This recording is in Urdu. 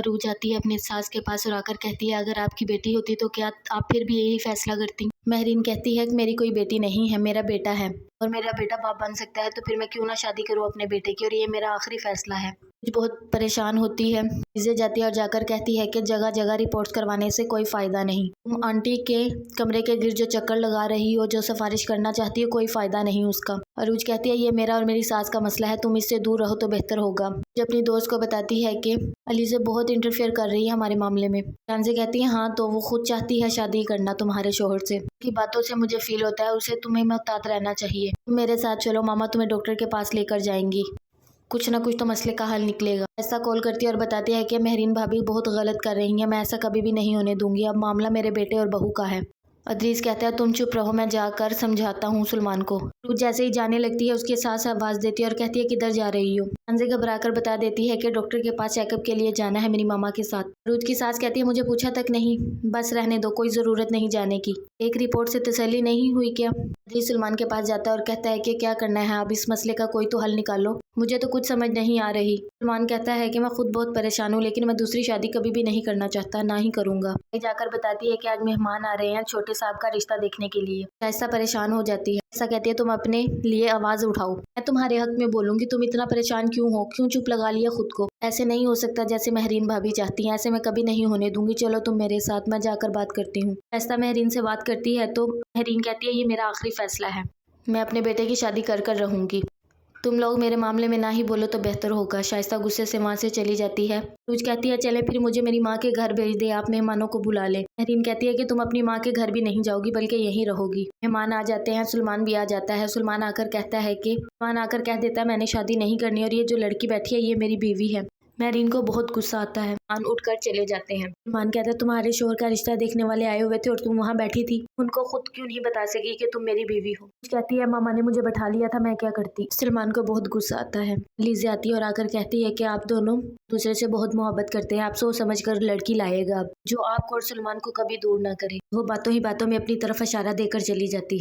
روح جاتی ہے اپنے ساس کے پاس اور آ کر کہتی ہے اگر آپ کی بیٹی ہوتی تو کیا آپ پھر بھی یہی فیصلہ کرتی؟ مہرین کہتی ہے کہ میری کوئی بیٹی نہیں ہے، میرا بیٹا ہے، اور میرا بیٹا باپ بن سکتا ہے تو پھر میں کیوں نہ شادی کروں اپنے بیٹے کی، اور یہ میرا آخری فیصلہ ہے۔ بہت پریشان ہوتی ہے، چیزیں جاتی ہے اور جا کر کہتی ہے کہ جگہ جگہ رپورٹس کروانے سے کوئی فائدہ نہیں، تم آنٹی کے کمرے کے گرد جو چکر لگا رہی ہو، جو سفارش کرنا چاہتی ہو، کوئی فائدہ نہیں اس کا۔ عروج کہتی ہے یہ میرا اور میری ساس کا مسئلہ ہے، تم اس سے دور رہو تو بہتر ہوگا۔ جو اپنی دوست کو بتاتی ہے کہ علیزہ بہت انٹرفیئر کر رہی ہے ہمارے معاملے میں۔ شانزی کہتی ہے ہاں تو وہ خود چاہتی ہے شادی کرنا تمہارے شوہر سے، اس کی باتوں سے مجھے فیل ہوتا ہے اسے تمہیں محتاط رہنا چاہیے۔ تم میرے ساتھ چلو، ماما تمہیں ڈاکٹر کے پاس لے کر جائیں گی، کچھ نہ کچھ تو مسئلے کا حل نکلے گا۔ ایسا کال کرتی ہے اور بتاتی ہے کہ مہرین بھابی بہت غلط کر رہی ہیں، میں ایسا کبھی بھی نہیں ہونے دوں گی، اب معاملہ میرے بیٹے اور بہو کا ہے۔ ادریس کہتا ہے تم چپ رہو، میں جا کر سمجھاتا ہوں سلمان کو۔ روز جیسے ہی جانے لگتی ہے اس کے ساتھ آواز دیتی ہے اور کہتی ہے کدھر جا رہی ہو؟ شانزی گھبرا کر بتا دیتی ہے کہ ڈاکٹر کے پاس چیک اپ کے لیے جانا ہے میری ماما کے ساتھ۔ روز کی ساس کہتی ہے مجھے پوچھا تک نہیں، بس رہنے دو، کوئی ضرورت نہیں جانے کی، ایک رپورٹ سے تسلی نہیں ہوئی کیا؟ ادریس سلمان کے پاس جاتا ہے اور کہتا ہے کہ کیا کرنا ہے اب اس مسئلے کا کوئی تو حل نکالو، مجھے تو کچھ سمجھ نہیں آ رہی۔ سلمان کہتا ہے کہ میں خود بہت پریشان ہوں لیکن میں دوسری شادی کبھی بھی نہیں کرنا چاہتا، نہ ہی کروں گا۔ جا کر بتاتی ہے کہ آج مہمان آ رہے ہیں چھوٹے صاحب کا رشتہ دیکھنے کے لیے۔ شائستہ پریشان ہو جاتی ہے، ایسا کہتی ہے تم اپنے لیے آواز اٹھاؤ، میں تمہارے حق میں بولوں گی، تم اتنا پریشان کیوں ہو، کیوں چپ لگا لیا خود کو؟ ایسے نہیں ہو سکتا جیسے مہرین بھابی چاہتی ہیں، ایسے میں کبھی نہیں ہونے دوں گی، چلو تم میرے ساتھ، میں جا کر بات کرتی ہوں۔ شائستہ مہرین سے بات کرتی ہے تو مہرین کہتی ہے یہ میرا آخری فیصلہ ہے، میں اپنے بیٹے کی شادی کر کر رہوں گی، تم لوگ میرے معاملے میں نہ ہی بولو تو بہتر ہوگا۔ شائستہ غصے سے وہاں سے چلی جاتی ہے۔ روج کہتی ہے چلیں پھر مجھے میری ماں کے گھر بھیج دے، آپ مہمانوں کو بلا لیں۔ مہرین کہتی ہے کہ تم اپنی ماں کے گھر بھی نہیں جاؤ گی بلکہ یہیں رہو گی۔ مہمان آ جاتے ہیں، سلمان بھی آ جاتا ہے۔ سلمان آ کر کہہ دیتا ہے میں نے شادی نہیں کرنی اور یہ جو لڑکی بیٹھی ہے یہ میری بیوی ہے۔ مہرین کو بہت غصہ آتا ہے، مہمان اٹھ کر چلے جاتے ہیں۔ سلمان کہتا ہے تمہارے شوہر کا رشتہ دیکھنے والے آئے ہوئے تھے اور تم وہاں بیٹھی تھی، ان کو خود کیوں نہیں بتا سکی کہ تم میری بیوی ہو؟ کہتی ہے ماما نے مجھے بٹھا لیا تھا، میں کیا کرتی؟ سلمان کو بہت غصہ آتا ہے۔ لیزا آتی ہے اور آ کر کہتی ہے کہ آپ دونوں دوسرے سے بہت محبت کرتے ہیں، آپ سوچ سمجھ کر لڑکی لائے گا اب جو آپ کو اور سلمان کو کبھی دور نہ کرے۔ وہ باتوں ہی باتوں میں اپنی طرف اشارہ دے کر چلی جاتی ہے۔